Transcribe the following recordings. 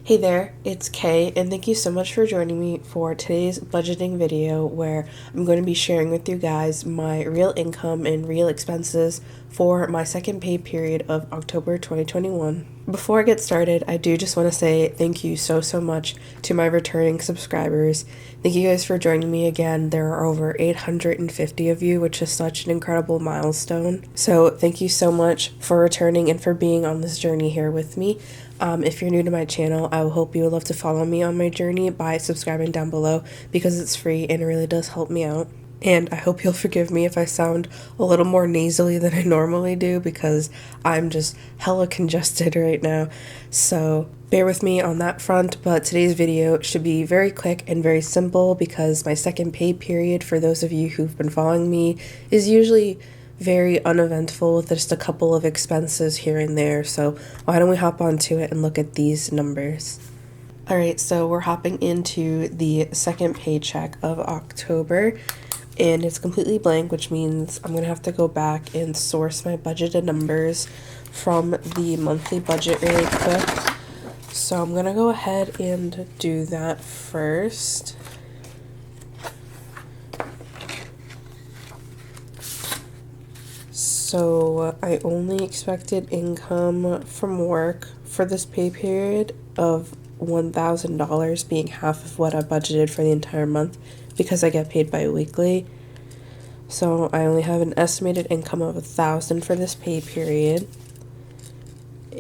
Hey there, it's Kay, and thank you so much for joining me for today's budgeting video where I'm going to be sharing with you guys my real income and real expenses for my second pay period of October 2021. Before I get started, I do just want to say thank you so much to my returning subscribers. Thank you guys for joining me again. There are over 850 of you, which is such an incredible milestone. So thank you so much for returning and for being on this journey here with me. If you're new to my channel, I will hope you would love to follow me on my journey by subscribing down below because it's free and it really does help me out. And I hope you'll forgive me if I sound a little more nasally than I normally do because I'm just hella congested right now. So bear with me on that front, but today's video should be very quick and very simple because my second pay period, for those of you who've been following me, is usually very uneventful with just a couple of expenses here and there. So why don't we hop onto it and look at these numbers. Alright, so we're hopping into the second paycheck of October and it's completely blank, which means I'm gonna have to go back and source my budgeted numbers from the monthly budget really quick. So I'm gonna go ahead and do that first. So I only expected income from work for this pay period of $1,000, being half of what I budgeted for the entire month because I get paid bi-weekly. So I only have an estimated income of $1,000 for this pay period.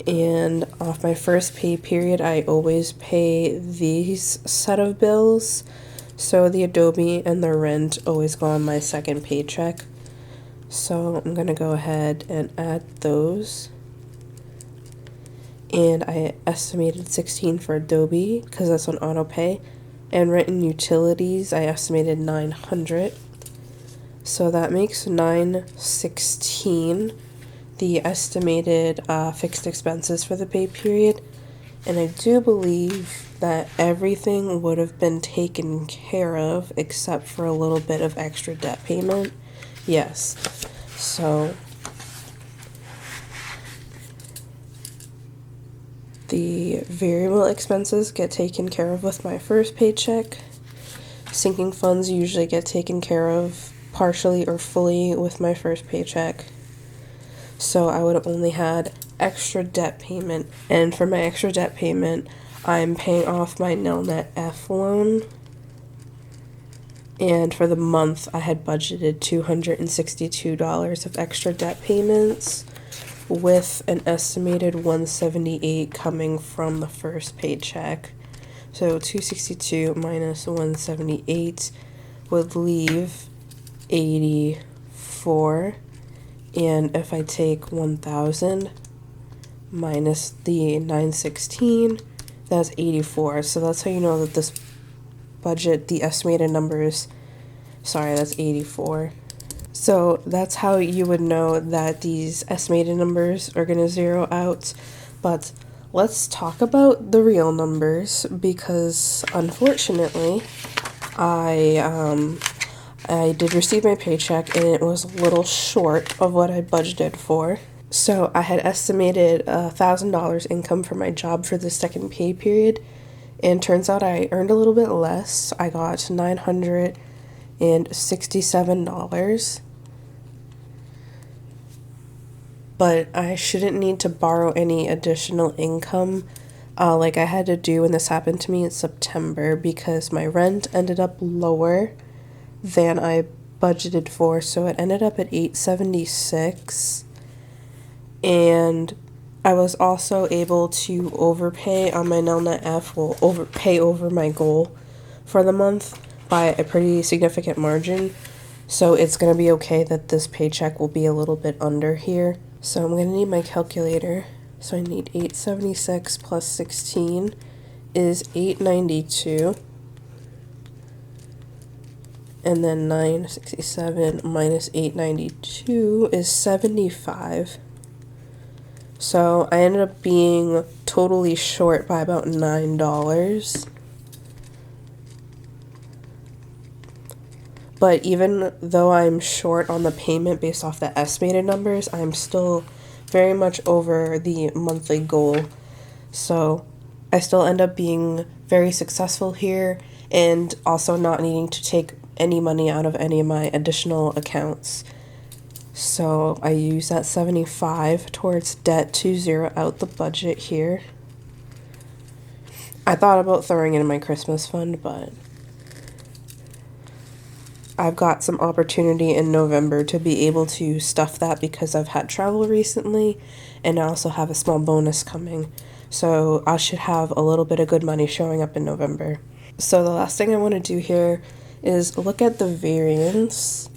And off my first pay period, I always pay these set of bills. So the Adobe and the rent always go on my second paycheck. So I'm gonna go ahead and add those. And I estimated $16 for Adobe because that's on auto pay. And rent and utilities, I estimated $900. So that makes $916, the estimated fixed expenses for the pay period. And I do believe that everything would have been taken care of except for a little bit of extra debt payment. Yes, so the variable expenses get taken care of with my first paycheck. Sinking funds usually get taken care of partially or fully with my first paycheck. So I would have only had extra debt payment, and for my extra debt payment, I'm paying off my nil-net F loan. And for the month, I had budgeted $262 of extra debt payments with an estimated $178 coming from the first paycheck. So $262 minus $178 would leave $84. And if I take $1,000 minus the $916, that's $84. So that's how you know that this budget, the estimated numbers, sorry, that's $84. So that's how you would know that these estimated numbers are going to zero out. But let's talk about the real numbers because unfortunately I did receive my paycheck and it was a little short of what I budgeted for. So I had estimated $1,000 income for my job for the second pay period. And turns out I earned a little bit less. I got $967. But I shouldn't need to borrow any additional income like I had to do when this happened to me in September because my rent ended up lower than I budgeted for. So it ended up at $876. And I was also able to overpay on my nil-net F, overpay over my goal for the month by a pretty significant margin. So it's going to be okay that this paycheck will be a little bit under here. So I'm going to need my calculator. So I need 876 plus 16 is 892. And then 967 minus 892 is 75. So I ended up being totally short by about $9. But even though I'm short on the payment based off the estimated numbers, I'm still very much over the monthly goal. So I still end up being very successful here and also not needing to take any money out of any of my additional accounts. So I use that 75 towards debt to zero out the budget here. I thought about throwing it in my Christmas fund, but I've got some opportunity in November to be able to stuff that because I've had travel recently and I also have a small bonus coming. So I should have a little bit of good money showing up in November. So the last thing I want to do here is look at the variance.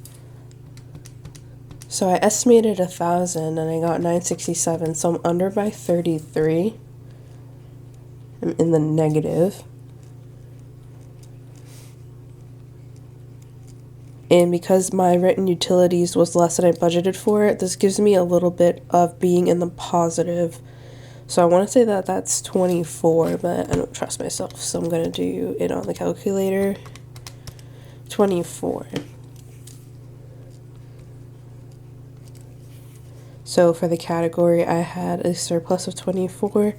So I estimated 1,000 and I got 967, so I'm under by 33. I'm in the negative. And because my rent and utilities was less than I budgeted for it, this gives me a little bit of being in the positive. So I want to say that that's 24, but I don't trust myself, so I'm going to do it on the calculator. 24. So for the category, I had a surplus of 24.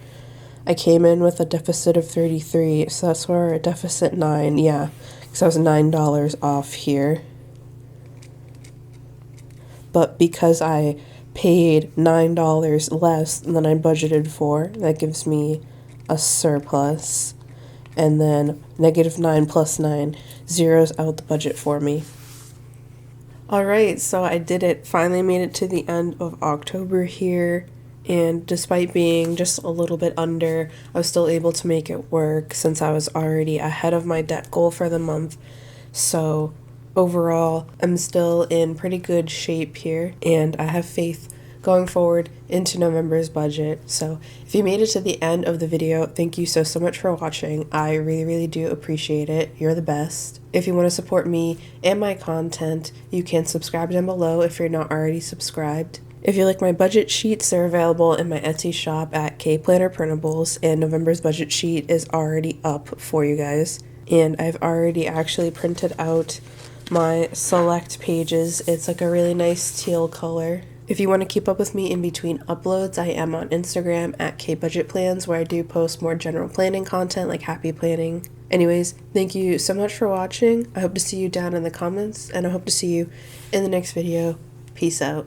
I came in with a deficit of 33, so that's where a deficit 9, yeah, because I was $9 off here. But because I paid $9 less than I budgeted for, that gives me a surplus. And then -9 plus 9 zeroes out the budget for me. Alright, so I did it. Finally made it to the end of October here. And despite being just a little bit under, I was still able to make it work since I was already ahead of my debt goal for the month. So overall, I'm still in pretty good shape here, and I have faith going forward into November's budget. So if you made it to the end of the video, thank you so much for watching. I really do appreciate it. You're the best. If you want to support me and my content, you can subscribe down below if you're not already subscribed. If you like my budget sheets, they're available in my Etsy shop at KayPlannerPrintables, and November's budget sheet is already up for you guys. And I've already actually printed out my select pages. It's like a really nice teal color. If you want to keep up with me in between uploads, I am on Instagram at KBudgetPlans, where I do post more general planning content like happy planning. Anyways, thank you so much for watching. I hope to see you down in the comments, and I hope to see you in the next video. Peace out.